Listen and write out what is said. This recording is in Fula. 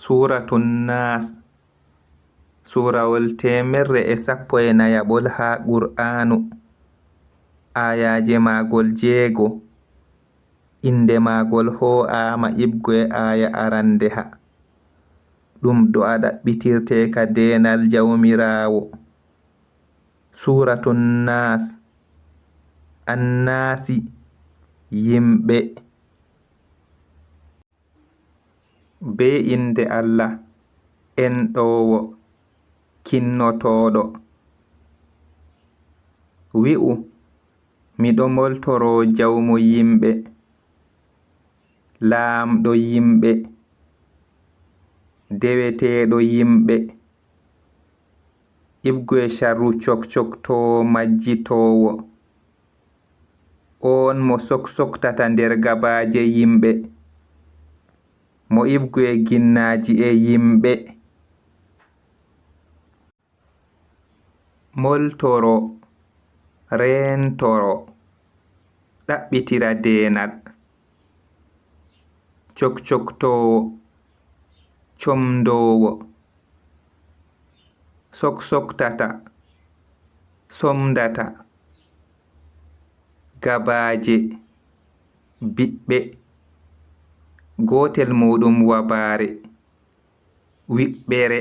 Suratun Nas Surawol temerre e sappo e nayaɓol ha Qur'anu. Ayaje magol 6. Inde magol ho'ama ibgoe aya arande ha. Ɗum do'a ɗaɓɓitirte ka denal jawmirawo. Suratun Nas Annasi yimɓe. Be inde Allah enɗowo kinnotoɗo. Wi'u miɗo moltoro jawmu yimɓe, laamɗo yimɓe, deweteɗo yimɓe, ibgoe sharru cokcoktowo majjitowo, on mo soksoktata nder gabaje yimɓe, mo ibgoe ginnaji e yimɓe. Moltoro reentoro ɗaɓɓitira denal. Cokcoktowo comdowo soksoktata somdata. Gabaje biɓɓe gotel muɗum wabare wiɓɓere.